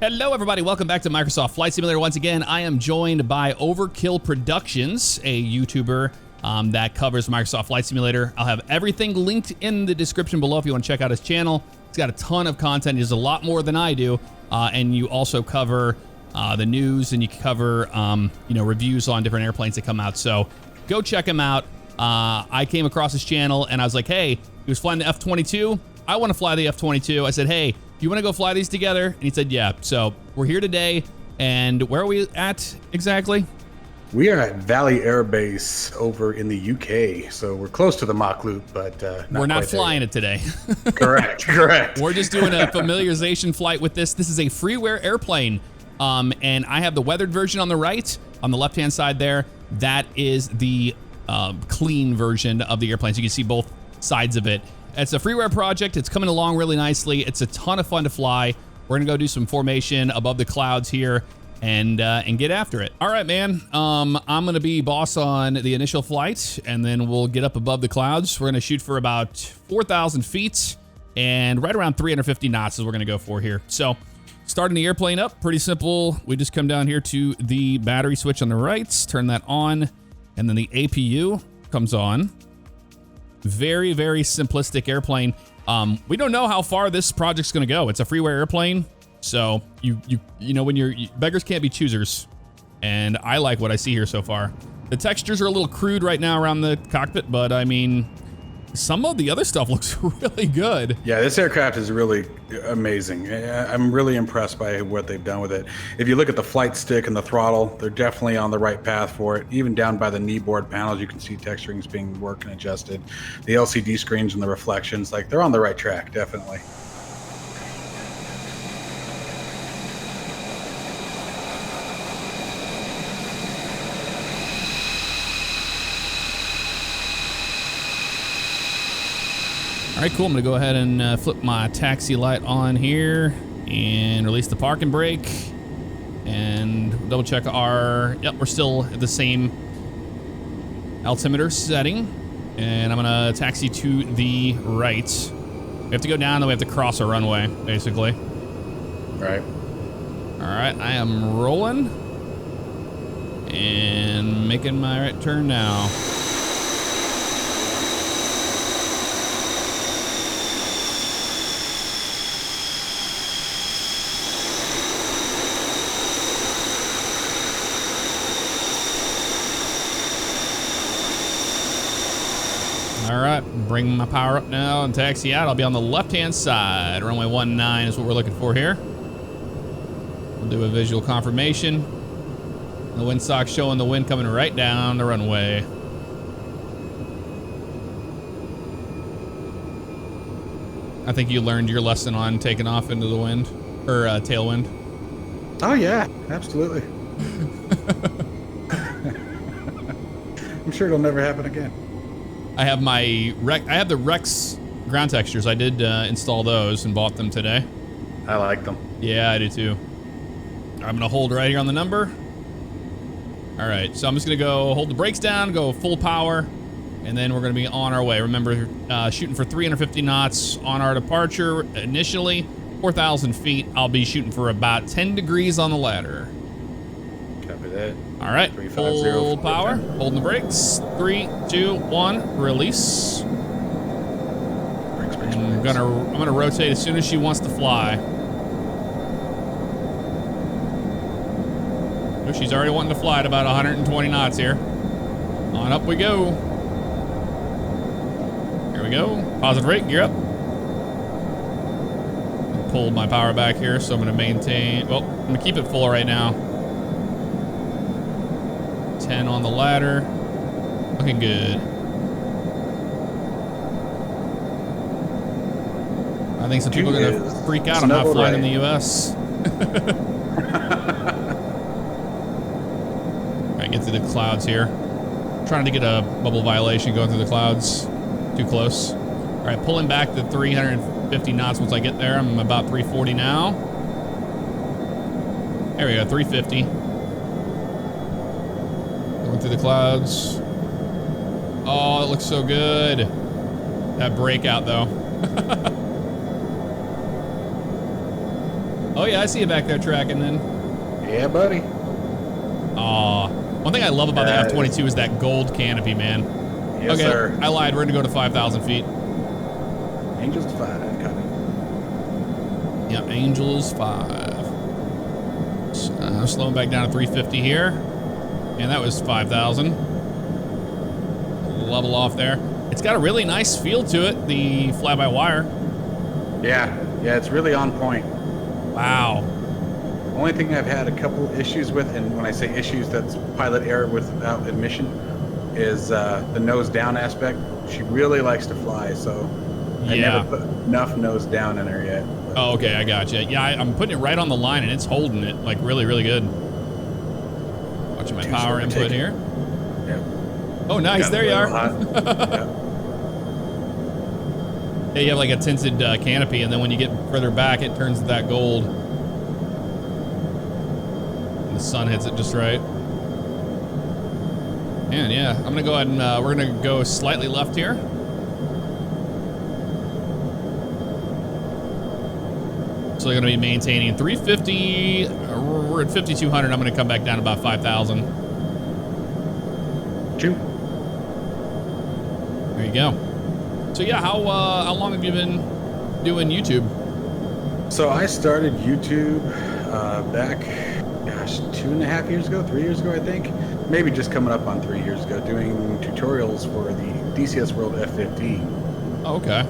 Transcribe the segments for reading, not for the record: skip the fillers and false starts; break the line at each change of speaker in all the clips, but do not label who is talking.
Hello everybody, welcome back to Microsoft Flight Simulator. Once again, I am joined by Overkill Productions, a YouTuber that covers Microsoft Flight Simulator. I'll have everything linked in the description below if you want to check out his channel. He's got a ton of content. He does a lot more than I do. And you also cover the news, and you cover reviews on different airplanes that come out. So go check him out. I came across his channel and I was like, hey, he was flying the F-22. I want to fly the F-22. I said, hey, do you want to go fly these together? And he said, yeah. So we're here today. And where are we at exactly?
We are at Valley Air Base over in the UK. So we're close to the Mach Loop, but
we're not flying it today.
Correct.
We're just doing a familiarization flight with this. This is a freeware airplane. And I have the weathered version on the right. On the left-hand side there, that is the clean version of the airplane. So you can see both sides of it. It's a freeware project. It's coming along really nicely. It's a ton of fun to fly. We're gonna go do some formation above the clouds here and get after it. All right, man. I'm gonna be boss on the initial flight, and then we'll get up above the clouds. We're gonna shoot for about 4,000 feet, and right around 350 knots is what we're gonna go for here. So, starting the airplane up, pretty simple. We just come down here to the battery switch on the right, turn that on, and then the APU comes on. Very, very simplistic airplane. We don't know how far this project's gonna go. It's a freeware airplane, so you know when beggars can't be choosers, and I like what I see here so far. The textures are a little crude right now around the cockpit, but I mean, some of the other stuff looks really good.
Yeah, this aircraft is really amazing. I'm really impressed by what they've done with it. If you look at the flight stick and the throttle, they're definitely on the right path for it. Even down by the knee board panels, you can see texturings being worked and adjusted. The LCD screens and the reflections, like they're on the right track, definitely.
All right, cool. I'm gonna go ahead and flip my taxi light on here and release the parking brake and double check our, yep, we're still at the same altimeter setting. And I'm gonna taxi to the right. We have to go down, then we have to cross a runway, basically.
Right.
All right, I am rolling and making my right turn now. All right, bring my power up now and taxi out. I'll be on the left-hand side. Runway 19 is what we're looking for here. We'll do a visual confirmation. The windsock showing the wind coming right down the runway. I think you learned your lesson on taking off into the wind, or tailwind.
Oh yeah, absolutely. I'm sure it'll never happen again.
I have the Rex ground textures. I did install those and bought them today.
I like them.
Yeah, I do too. I'm gonna hold right here on the number. All right, so I'm just gonna go hold the brakes down, go full power, and then we're gonna be on our way. Remember, shooting for 350 knots on our departure initially, 4,000 feet. I'll be shooting for about 10 degrees on the ladder.
Copy that.
All right, full power, holding the brakes. 3, 2, 1, release.
Brakes.
I'm gonna rotate as soon as she wants to fly. Oh, she's already wanting to fly at about 120 knots here. On up we go. Here we go. Positive rate, gear up. Pulled my power back here, so I'm gonna maintain. Well, I'm gonna keep it full right now. 10 on the ladder. Looking good. I think some people are gonna freak out. I'm not flying in the US. Alright, get through the clouds here. Trying to get a bubble violation going through the clouds. Too close. Alright, pulling back to 350 knots once I get there. I'm about 340 now. There we go, 350. Going through the clouds. Oh, it looks so good. That breakout though. Oh yeah, I see you back there tracking then.
Yeah, buddy.
Aw. One thing I love about the F-22 is that gold canopy, man.
Yes,
okay,
sir.
I lied. We're gonna go to 5,000 feet.
Angels 5, copy.
Yep, Angels 5. Slowing back down to 350 here. And that was 5,000. Level off there. It's got a really nice feel to it, the fly-by-wire.
Yeah, it's really on point.
Wow.
Only thing I've had a couple issues with, and when I say issues, that's pilot error without admission, is the nose down aspect. She really likes to fly, so I never put enough nose down in her yet. But
oh, okay, I got you. Yeah, I'm putting it right on the line, and it's holding it like really, really good. Watching my power input here.
Yep.
Oh, nice. There you are.
Yep.
Yeah, you have like a tinted canopy, and then when you get further back, it turns to that gold. And the sun hits it just right. And yeah, I'm gonna go ahead and we're gonna go slightly left here. So we're gonna be maintaining 350. We're at 5,200. I'm gonna come back down to about 5,000. There you go. So yeah, how long have you been doing YouTube?
So I started YouTube back, gosh, 2.5 years ago, 3 years ago, I think. Maybe just coming up on 3 years ago, doing tutorials for the DCS World F-15.
Oh, okay.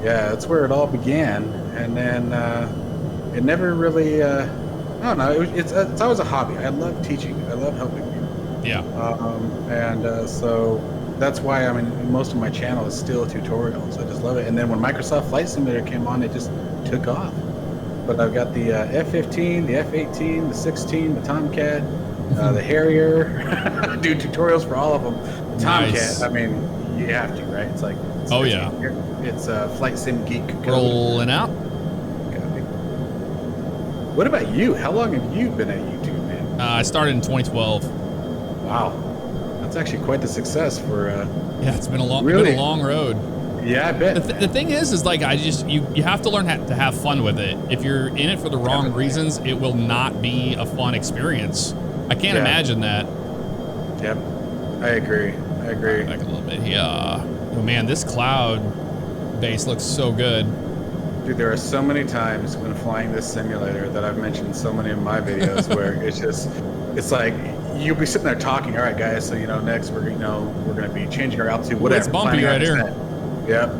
Yeah, that's where it all began. And then it never really, I don't know, it's always a hobby. I love teaching. I love helping people.
Yeah.
So that's why most of my channel is still tutorials. I just love it. And then when Microsoft Flight Simulator came on, it just took off. But I've got the F-15, the F-18, the 16, the Tomcat, the Harrier. Do tutorials for all of them. The Tomcat,
Nice.
I mean, you have to, right? It's like,
Oh, yeah.
It's Flight Sim Geek code.
Rolling out.
Copy. What about you? How long have you been at YouTube, man?
I started in 2012.
Wow. That's actually quite the success for
Yeah, it's been a long,
really?
been a long road.
Yeah, I bet.
The thing is like you have to learn to have fun with it. If you're in it for the wrong reasons, it will not be a fun experience. I can't imagine that.
Yep, I agree.
Back a little bit here. Oh man, this cloud base looks so good.
Dude, there are so many times when flying this simulator that I've mentioned in so many of my videos where it's like you'll be sitting there talking. All right, guys. So next we're going to be changing our altitude. Whatever.
It's bumpy right here.
Yep.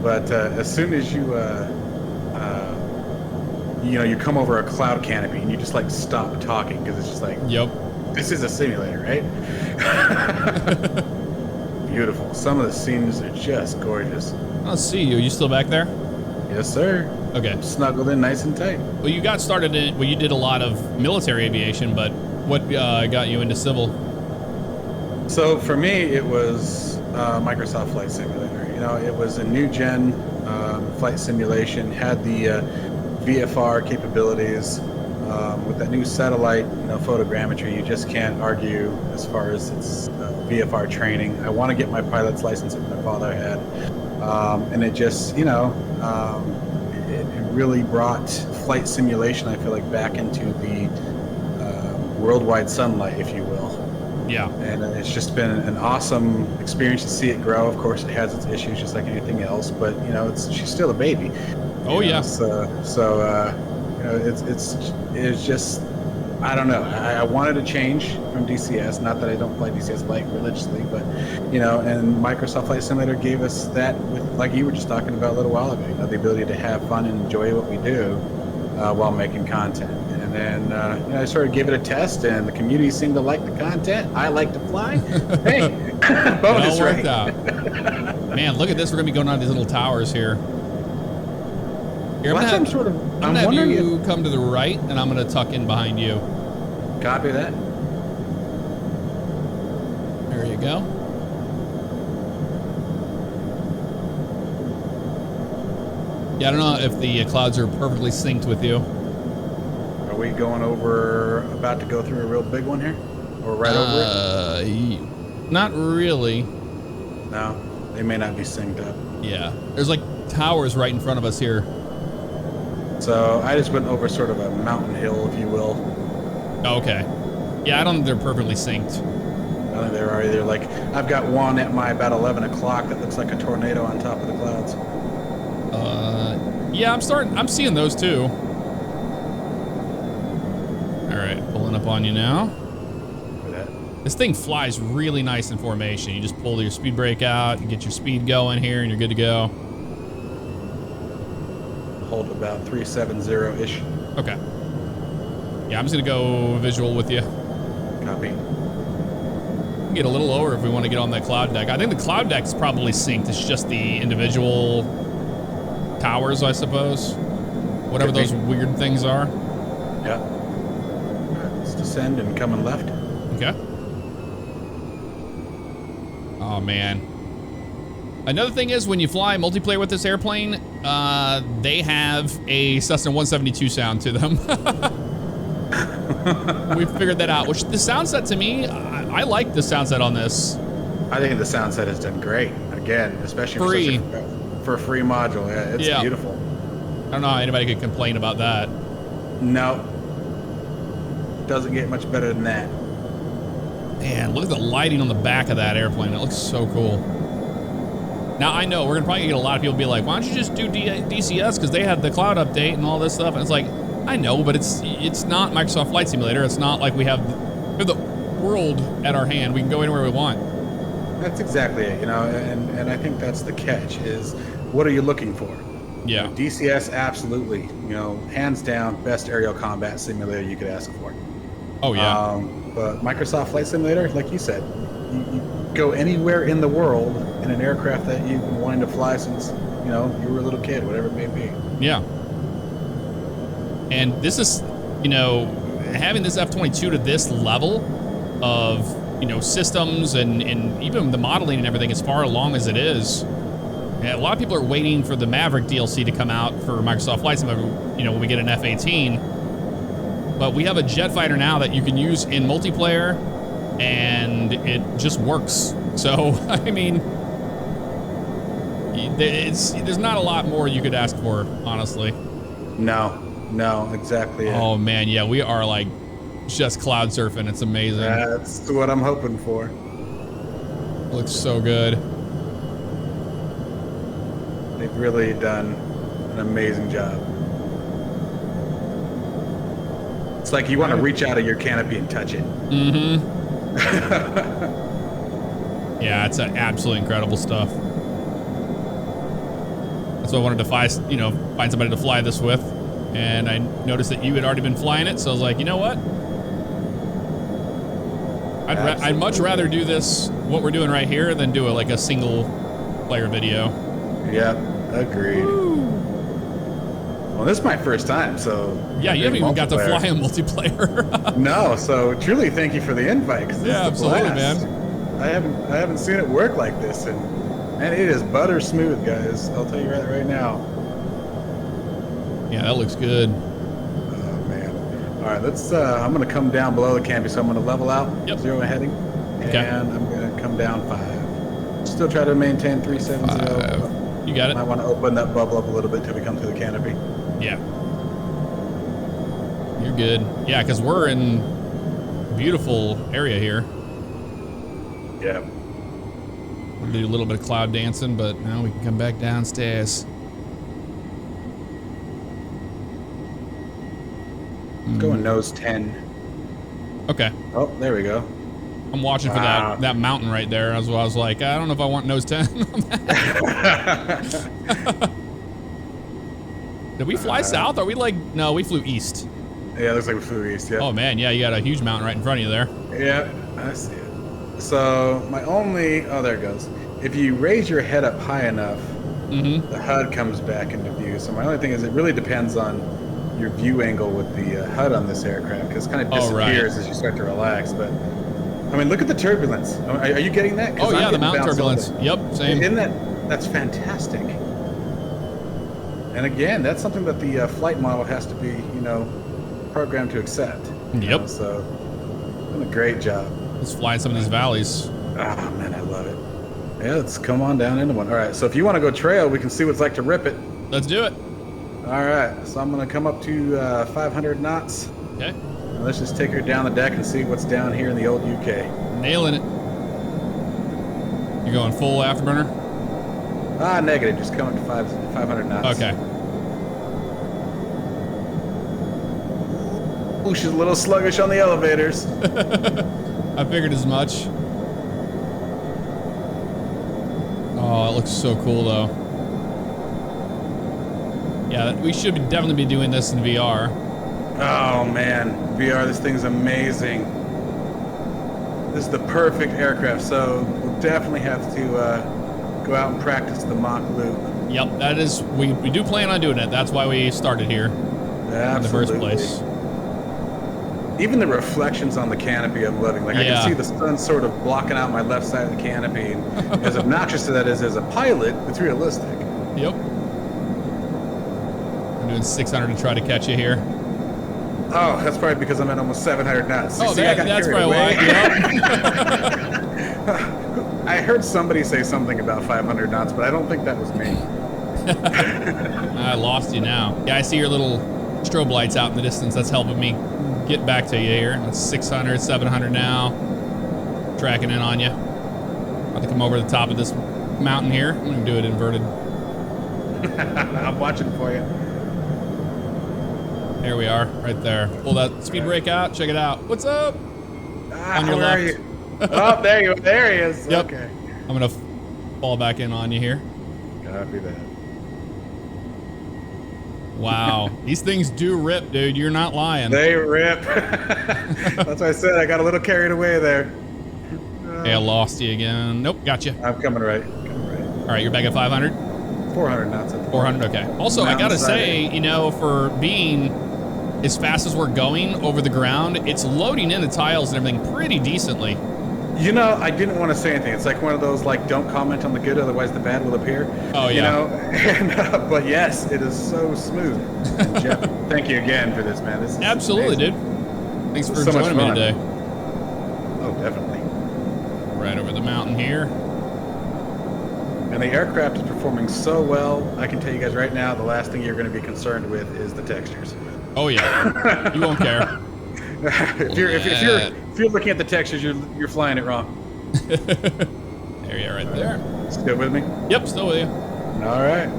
But as soon as you you come over a cloud canopy and you just like stop talking because it's just like,
yep,
this is a simulator, right? Beautiful. Some of the scenes are just gorgeous.
I'll see you. You still back there?
Yes, sir.
Okay.
Snuggled in nice and tight.
Well, you got started in, you did a lot of military aviation, but what got you into civil?
So for me, it was Microsoft Flight Simulator. It was a new gen flight simulation, had the VFR capabilities. With that new satellite, photogrammetry, you just can't argue as far as its VFR training. I want to get my pilot's license that my father had, and it just, it really brought flight simulation, I feel like, back into the worldwide sunlight, if you will.
Yeah. And
it's just been an awesome experience to see it grow. Of course, it has its issues, just like anything else, but she's still a baby.
Oh yeah.
It's just, I don't know. I wanted to change from DCS. Not that I don't play DCS like religiously, but and Microsoft Flight Simulator gave us that, with, like you were just talking about a little while ago, the ability to have fun and enjoy what we do while making content. And then I sort of gave it a test, and the community seemed to like the content. I like to fly. Hey, bonus
worked
right.
out. Man, look at this. We're gonna be going on these little towers here. Here, I'm gonna have you come to the right, and I'm gonna tuck in behind you.
Copy that.
There you go. Yeah, I don't know if the clouds are perfectly synced with you.
Are we about to go through a real big one here? Or right over it?
Not really.
No, they may not be synced up.
Yeah, there's like towers right in front of us here.
So I just went over sort of a mountain hill, if you will.
Okay. Yeah, I don't think they're perfectly synced.
I think they are either. Like, I've got one at my about 11 o'clock that looks like a tornado on top of the clouds.
Yeah, I'm seeing those too. All right, pulling up on you now. This thing flies really nice in formation. You just pull your speed brake out, you get your speed going here, and you're good to go.
Hold about 370-ish.
Okay. Yeah, I'm just gonna go visual with you.
Copy.
Get a little lower if we want to get on that cloud deck. I think the cloud deck's probably synced. It's just the individual towers, I suppose. Whatever those weird things are.
Yeah. All right, let's descend and come and left.
Okay. Oh, man. Another thing is when you fly multiplayer with this airplane, they have a Cessna 172 sound to them. We figured that out, which the sound set to me, I like the sound set on this.
I think the sound set has done great. Again, especially for a free module. Yeah, it's beautiful.
I don't know how anybody could complain about that.
No. Doesn't get much better than that.
Man, look at the lighting on the back of that airplane. It looks so cool. Now, I know we're gonna probably get a lot of people be like, why don't you just do DCS? Because they had the cloud update and all this stuff. And it's like, I know, but it's not Microsoft Flight Simulator. It's not like we have the world at our hand. We can go anywhere we want.
That's exactly it, you know, and I think that's the catch is, what are you looking for?
Yeah.
DCS, absolutely, you know, hands down, best aerial combat simulator you could ask for.
Oh, yeah.
But Microsoft Flight Simulator, like you said, you go anywhere in the world in an aircraft that you've been wanting to fly since, you know, you were a little kid, whatever it may be.
Yeah. And this is, you know, having this F-22 to this level of, you know, systems and even the modeling and everything as far along as it is. Yeah, a lot of people are waiting for the Maverick DLC to come out for Microsoft Flight Simulator, you know, when we get an F-18. But we have a jet fighter now that you can use in multiplayer, and it just works. So, I mean, there's not a lot more you could ask for, honestly.
No, exactly.
Oh, man, yeah, we are, like, just cloud surfing. It's amazing.
That's what I'm hoping for.
Looks so good.
They've really done an amazing job. It's like you want to reach out of your canopy and touch it.
Mm-hmm. Yeah, it's absolutely incredible stuff. That's why I wanted to find somebody to fly this with. And I noticed that you had already been flying it, so I was like, you know what? I'd much rather do this, what we're doing right here, than do like a single player video.
Yeah, agreed. Woo. Well, this is my first time, so...
Yeah, you haven't even got to fly a multiplayer.
No, so truly thank you for the invite.
Yeah, absolutely, man.
I haven't seen it work like this, and it is butter smooth, guys. I'll tell you right now.
Yeah, that looks good.
Oh, man. All right, let's... I'm going to come down below the canopy, so I'm going to level out, zero heading, and I'm going to come down 5. Still try to maintain 370.
You got it.
I want to open that bubble up a little bit till we come through the canopy.
Yeah. You're good. Yeah, because we're in a beautiful area here.
Yeah.
We'll do a little bit of cloud dancing, but now we can come back downstairs.
Going nose 10.
Okay.
Oh, there we go.
I'm watching for that mountain right there. I was like, I don't know if I want nose 10 on that. Did we fly south? Are we like... No, we flew east.
Yeah, it looks like we flew east, yeah.
Oh, man, yeah, you got a huge mountain right in front of you there.
Yeah, I see it. So, my only... Oh, there it goes. If you raise your head up high enough, the HUD comes back into view. So, my only thing is it really depends on your view angle with the HUD on this aircraft, because it kind of disappears as you start to relax, but... I mean, look at the turbulence. Are you getting that?
Oh, yeah, the mountain turbulence. Yep, same.
Isn't that's fantastic. And again, that's something that the flight model has to be, you know, programmed to accept.
Yep.
So, doing a great job.
Let's fly in some of these valleys.
Ah, man, I love it. Yeah, let's come on down into one. All right, so if you want to go trail, we can see what it's like to rip it.
Let's do it.
All right, so I'm gonna come up to 500 knots.
Okay.
Let's just take her down the deck and see what's down here in the old UK.
Nailing it. You're going full afterburner?
Negative. Just coming to 500 knots.
Okay.
Ooh, she's a little sluggish on the elevators.
I figured as much. Oh, it looks so cool, though. Yeah, we should definitely be doing this in VR.
Oh, man. VR, this thing's amazing. This is the perfect aircraft, so we'll definitely have to go out and practice the Mach loop.
Yep, that is, we do plan on doing it. That's why we started here in the first place.
Even the reflections on the canopy I'm loving. Like, I can see the sun sort of blocking out my left side of the canopy. And as obnoxious as that is as a pilot, it's realistic.
Yep. I'm doing 600 to try to catch you here.
Oh, that's probably because I'm at almost 700 knots.
Oh, that's probably why.
Yep. I heard somebody say something about 500 knots, but I don't think that was me.
I lost you now. Yeah, I see your little strobe lights out in the distance. That's helping me get back to you here. It's 600, 700 now. Tracking in on you. About to come over the top of this mountain here. I'm going to do it inverted.
I'm watching for you.
There we are, right there. Pull that speed brake out. Check it out. What's up? On your
where
left.
are you? Oh, there you. There he is.
Yep.
Okay.
I'm gonna fall back in on you here.
Copy that.
Wow, these things do rip, dude. You're not lying.
They rip. That's why I said I got a little carried away there.
Hey, I lost you again. Nope, gotcha.
I'm coming right.
All right, you're back at 500.
400 knots.
400. Okay. Also, I gotta say, you know, for being as fast as we're going over the ground, it's loading in the tiles and everything pretty decently.
You know, I didn't want to say anything. It's like one of those, like, don't comment on the good, otherwise the bad will appear.
Oh, yeah.
You know, and, but yes, it is so smooth. And Jeff, thank you again for this, man. This is
absolutely,
amazing.
Dude. Thanks for
so
joining me today.
Oh, definitely.
Right over the mountain here.
And the aircraft is performing so well. I can tell you guys right now, the last thing you're going to be concerned with is the textures.
Oh yeah, you won't care.
if you're looking at the textures, you're flying it wrong.
There you are, right there.
Still with me?
Yep, still with you.
All right.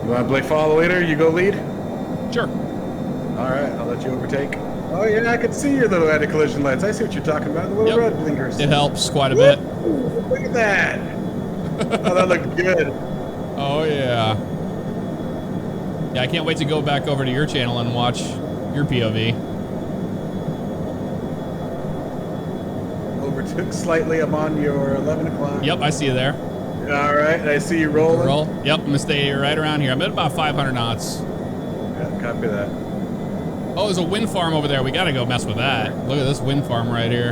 You want to play follow the leader? You go lead?
Sure.
All right, I'll let you overtake. Oh yeah, I can see your little anti-collision lights. I see what you're talking about. The little red blinkers.
It helps quite a bit.
Ooh, look at that. Oh, that looked good.
Oh yeah. Yeah, I can't wait to go back over to your channel and watch your POV.
Overtook slightly. I'm on your 11 o'clock.
Yep, I see you there.
All right, I see you rolling.
Roll. Yep, I'm gonna stay right around here. I'm at about 500 knots.
Yeah, copy that.
Oh, there's a wind farm over there. We gotta go mess with that. Look at this wind farm right here.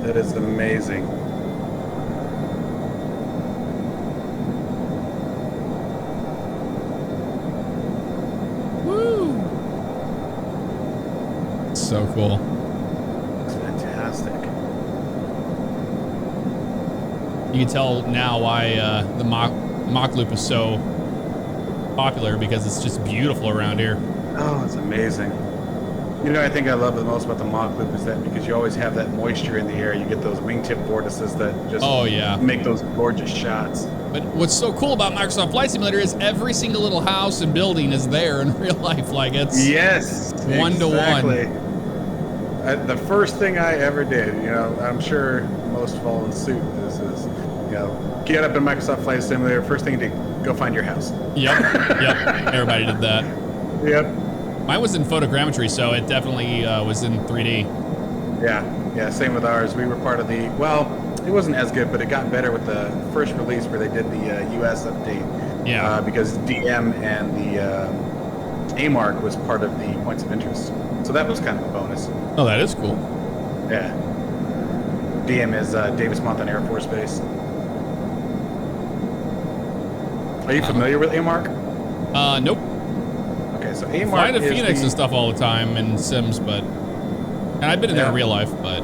That is amazing.
Woo! So cool.
It's fantastic.
You can tell now why the Mach loop is so popular, because it's just beautiful around here.
Oh, it's amazing. You know, I think I love the most about the Mach loop is that because you always have that moisture in the air, you get those wingtip vortices that just make those gorgeous shots.
But what's so cool about Microsoft Flight Simulator is every single little house and building is there in real life. Like, it's one to one.
The first thing I ever did, you know, I'm sure most follow in suit. This is, you know, get up in Microsoft Flight Simulator. First thing to go find your house.
Yep, yep. Everybody did that.
Yep.
Mine was in photogrammetry, so it definitely was in 3D.
Yeah, same with ours. We were part of the, well, it wasn't as good, but it got better with the first release where they did the US update.
Yeah.
Because DM and the AMARC was part of the points of interest. So that was kind of a bonus.
Oh, that is cool.
Yeah. DM is Davis-Monthan Air Force Base. Are you familiar with AMARC?
Nope.
Okay, so AMARC
Fly to
is
Phoenix and stuff all the time in Sims, but... And I've been in there in real life, but...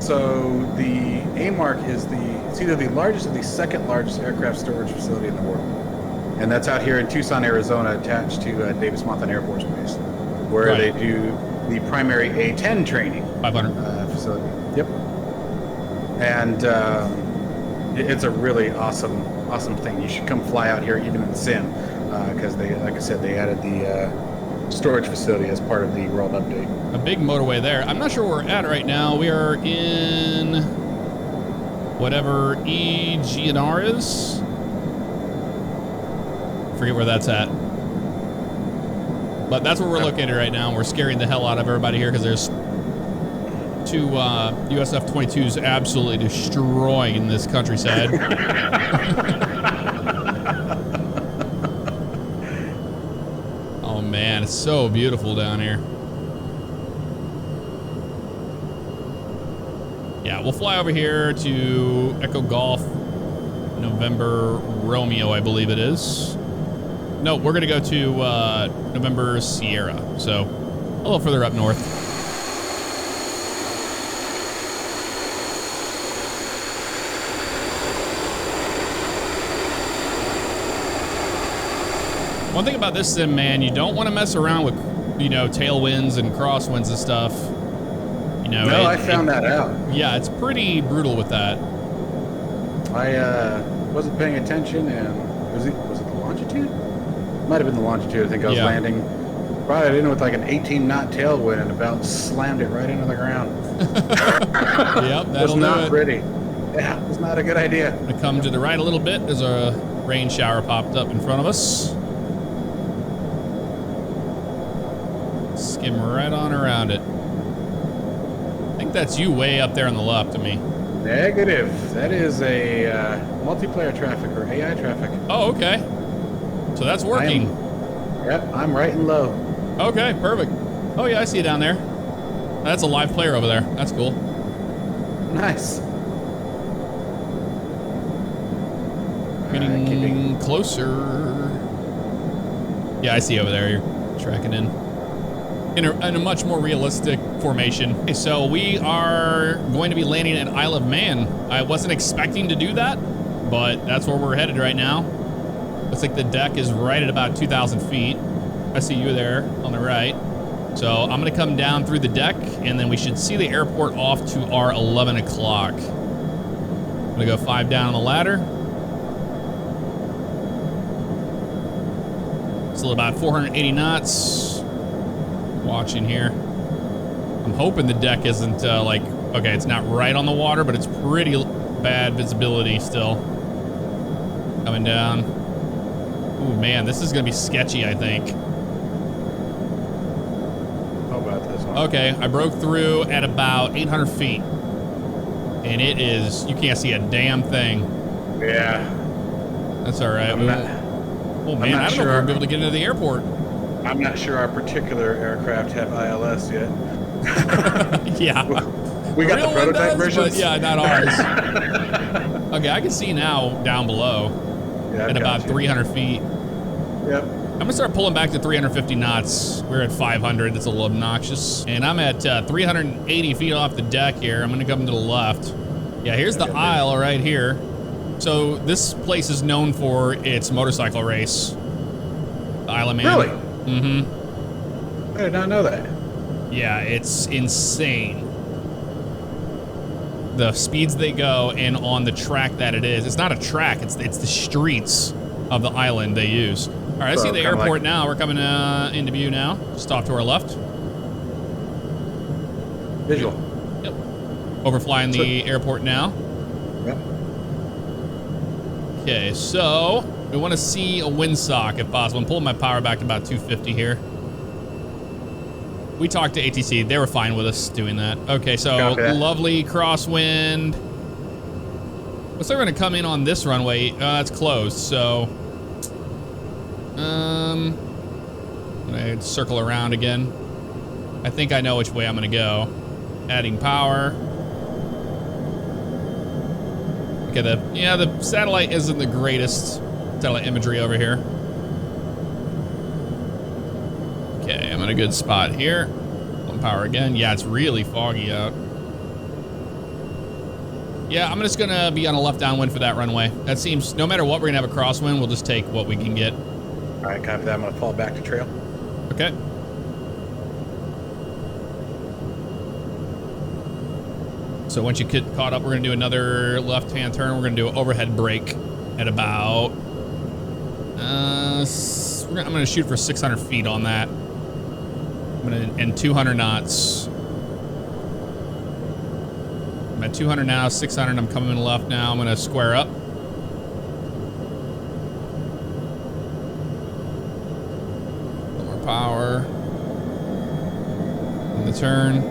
So the A-Mark is it's either the largest or the second largest aircraft storage facility in the world. And that's out here in Tucson, Arizona, attached to Davis-Monthan Air Force Base, where
Right.
they do the primary A-10 training
500.
facility. Yep. And it's a really awesome thing. You should come fly out here even in the sim, because they, like I said, they added the storage facility as part of the world update.
A big motorway there. I'm not sure where we're at right now. We are in whatever EGNR is. Forget where that's at. But that's where we're located right now. We're scaring the hell out of everybody here because there's two US F-22s absolutely destroying this countryside. Oh man, it's so beautiful down here. Yeah, we'll fly over here to Echo Golf November Romeo, I believe it is. No, we're gonna go to November Sierra, so a little further up north. One thing about this sim, man, you don't want to mess around with, you know, tailwinds and crosswinds and stuff. You know,
No, I found that out.
Yeah, it's pretty brutal with that.
I wasn't paying attention, and was it the longitude? Might have been the longitude. I think I was landing. Brought it in with like an 18-knot tailwind and about slammed it right into the ground.
Yep, that'll
was not
do it.
pretty. Yeah, it was not a good idea.
Gonna come to the right a little bit. There's a rain shower popped up in front of us. Skim right on around it. I think that's you way up there on the left of me.
Negative. That is a multiplayer traffic or AI traffic.
Oh, okay. So that's working.
Yep, I'm right and low.
Okay, perfect. Oh yeah, I see you down there. That's a live player over there. That's cool.
Nice.
Getting closer. Yeah, I see you over there. You're tracking in a much more realistic formation. Okay, so we are going to be landing at Isle of Man. I wasn't expecting to do that, but that's where we're headed right now. Looks like the deck is right at about 2,000 feet. I see you there on the right. So I'm gonna come down through the deck and then we should see the airport off to our 11 o'clock. I'm gonna go 5 down on the ladder. Still about 480 knots. Watching here. I'm hoping the deck isn't like, okay, it's not right on the water, but it's pretty bad visibility still. Coming down. Ooh, man, this is gonna be sketchy, I think.
How about this one?
Okay, I broke through at about 800 feet. And it is, you can't see a damn thing.
Yeah.
That's all right. Oh man, I don't know if we're gonna be able to get into the airport.
I'm not sure our particular aircraft have ILS yet.
Yeah.
We got the prototype versions.
But yeah, not ours. Okay, I can see now down below at about 300 feet.
Yep.
I'm gonna start pulling back to 350 knots. We're at 500, it's a little obnoxious. And I'm at 380 feet off the deck here. I'm gonna come to the left. Yeah, here's the aisle right here. So this place is known for its motorcycle race. The Isle of Man.
Really?
Mm-hmm.
I did not know that.
Yeah, it's insane. The speeds they go and on the track that it is. It's not a track, it's the streets of the island they use. All right, I see the airport now. We're coming into view now. Just off to our left.
Visual.
Yep. Overflying the airport now.
Yep.
Okay, so we want to see a windsock if possible. I'm pulling my power back to about 250 here. We talked to ATC. They were fine with us doing that. Okay, so lovely crosswind. Looks like we're going to come in on this runway. It's closed, so... I'm gonna circle around again. I think I know which way I'm gonna go. Adding power. Okay, the satellite isn't the greatest satellite imagery over here. Okay, I'm in a good spot here. Pulling power again. Yeah, it's really foggy out. Yeah, I'm just gonna be on a left downwind for that runway. That seems, no matter what, we're gonna have a crosswind. We'll just take what we can get.
All right, copy that. I'm gonna fall back to trail.
Okay. So once you get caught up, we're gonna do another left-hand turn. We're gonna do an overhead brake at about, I'm gonna shoot for 600 feet on that. And 200 knots. I'm at 200 now, 600. I'm coming left now. I'm gonna square up. More power. In the turn.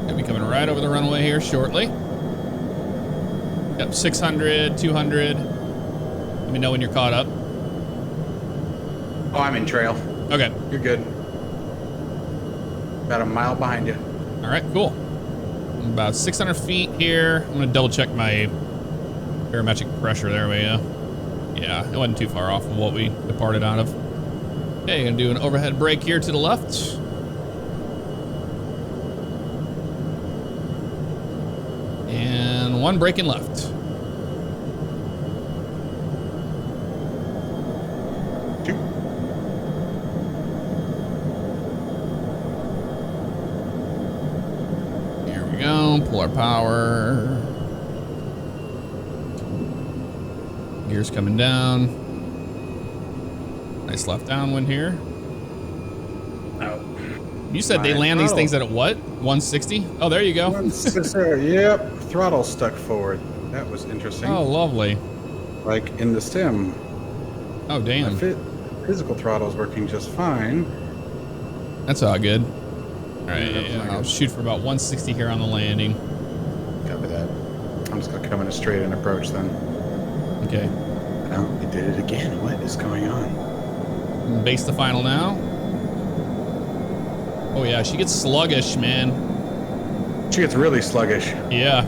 Gonna be coming right over the runway here shortly. Yep, 600, 200. Let me know when you're caught up.
Oh, I'm in trail.
Okay.
You're good. About a mile behind you.
All right, cool. I'm about 600 feet here. I'm gonna double check my barometric pressure. There we go. Yeah, it wasn't too far off of what we departed out of. Okay, gonna do an overhead brake here to the left. And one braking left.
Two.
Here we go. Pull our power. Gears coming down. Nice left downwind here.
Oh.
You said they land these things at what? 160? Oh, there you go.
Yep. Throttle stuck forward. That was interesting.
Oh, lovely.
Like in the sim.
Oh, damn.
Physical throttle is working just fine.
That's all good. All right, yeah, I'll shoot for about 160 here on the landing.
Copy that. I'm just gonna come in a straight in approach then.
Okay.
Oh, it did it again. What is going on?
Base the final now. Oh yeah, she gets sluggish, man.
She gets really sluggish.
Yeah.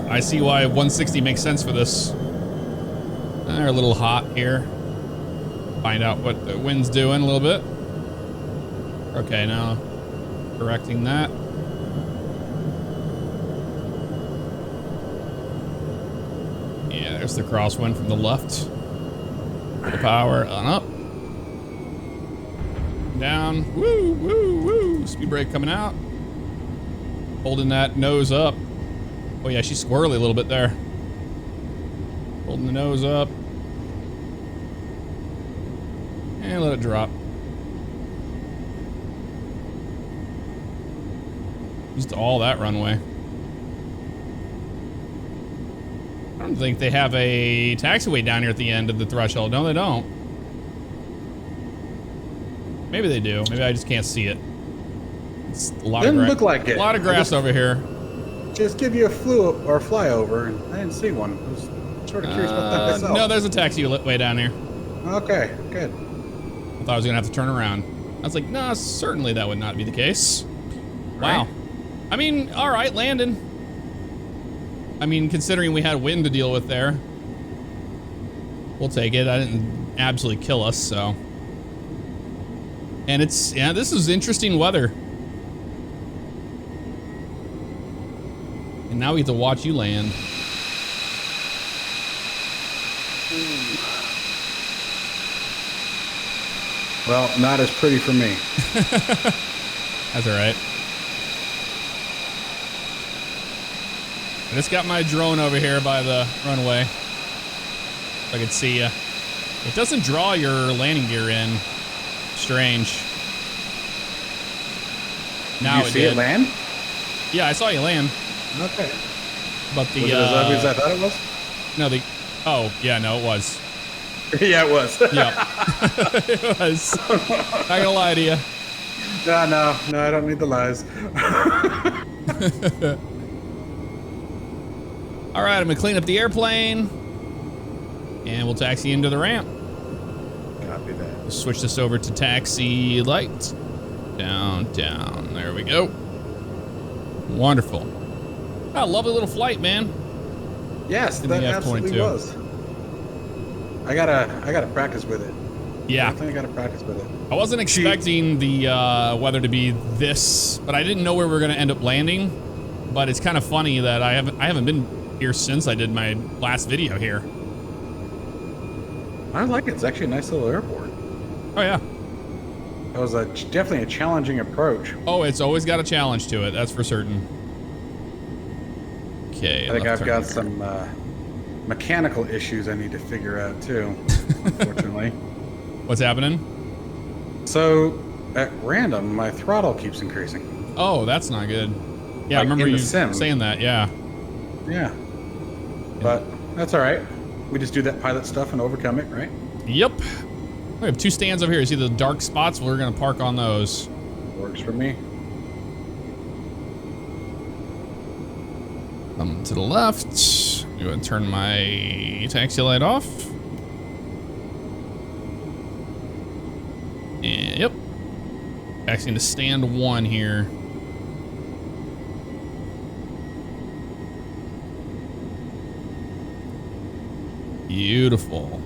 I see why 160 makes sense for this. They're a little hot here. Find out what the wind's doing a little bit. Okay, now correcting that. Yeah, there's the crosswind from the left. The power on up. Down. Woo, woo, woo. Speed brake coming out. Holding that nose up. Oh yeah, she's squirrely a little bit there. Holding the nose up. And let it drop. Just all that runway. I don't think they have a taxiway down here at the end of the threshold. No, they don't. Maybe they do. Maybe I just can't see it. It's a lot
Didn't
of
look like it.
A lot of grass over here.
Just give you a flyover, and I didn't see one. I was sort of curious about that myself.
No, there's a taxiway down here.
Okay, good.
I thought I was gonna have to turn around. I was like, nah, certainly that would not be the case. Wow.
Right.
I mean, all right, landing. I mean, considering we had wind to deal with there, we'll take it. I didn't absolutely kill us, so. And it's, yeah, this is interesting weather. And now we get to watch you land.
Well, not as pretty for me.
That's all right. I just got my drone over here by the runway. If I could see you. It doesn't draw your landing gear in. Strange. Now
Did you see it land?
Yeah, I saw you land.
Okay.
But the
Was it as ugly as I thought it was?
No, oh yeah, no, it was.
Yeah, it was.
Yeah. It was. Not gonna lie to you.
No, I don't need the lies.
All right, I'm gonna clean up the airplane, and we'll taxi into the ramp.
Copy that.
We'll switch this over to taxi light. Down, down. There we go. Wonderful. Oh, lovely little flight, man.
Yes,
In
that
the
absolutely
F-22.
was. I gotta practice with it.
Yeah.
Definitely got to practice with it.
I wasn't expecting the weather to be this, but I didn't know where we were going to end up landing. But it's kind of funny that I haven't been here since I did my last video here.
I like it. It's actually a nice little airport.
Oh yeah.
That was definitely a challenging approach.
Oh, it's always got a challenge to it. That's for certain. Okay.
I think I've got some mechanical issues I need to figure out too, unfortunately.
What's happening?
So at random, my throttle keeps increasing.
Oh, that's not good. Yeah,
Like
I remember you
sim.
saying that. Yeah.
Yeah. But that's all right. We just do that pilot stuff and overcome it, right?
Yep. We have 2 stands over here. You see the dark spots? We're going to park on those.
Works for me.
To the left. I'm going to turn my taxi light off. And yep. Taxiing to stand 1 here. Beautiful.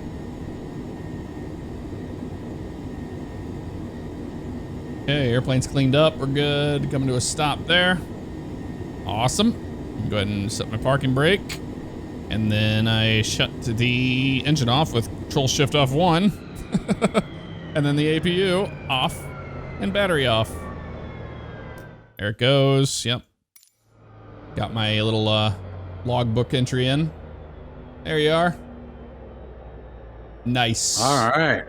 Okay, airplane's cleaned up. We're good. Coming to a stop there. Awesome. Go ahead and set my parking brake. And then I shut the engine off with Control Shift off 1. And then the APU off and battery off. There it goes. Yep. Got my little logbook entry in. There you are. Nice.
All right.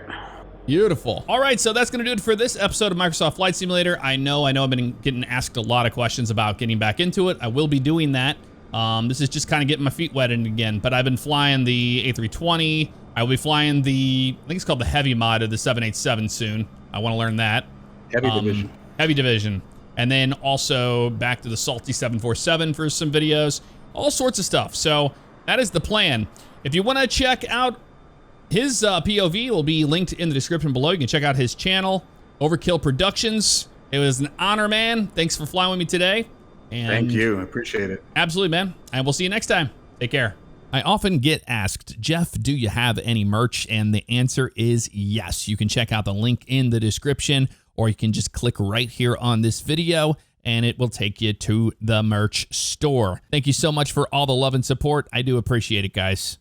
Beautiful. All right, so that's going to do it for this episode of Microsoft Flight Simulator. I know I've been getting asked a lot of questions about getting back into it. I will be doing that. This is just kind of getting my feet wet again, but I've been flying the A320. I will be flying the, I think it's called the Heavy mod of the 787 soon. I want to learn that.
Heavy division.
Heavy division. And then also back to the Salty 747 for some videos. All sorts of stuff. So that is the plan. If you want to check out his POV, will be linked in the description below. You can check out his channel, Overkill Productions. It was an honor, man. Thanks for flying with me today. And
thank you. I appreciate it.
Absolutely, man. And we'll see you next time. Take care. I often get asked, Jeff, do you have any merch? And the answer is yes. You can check out the link in the description, or you can just click right here on this video and it will take you to the merch store. Thank you so much for all the love and support. I do appreciate it, guys.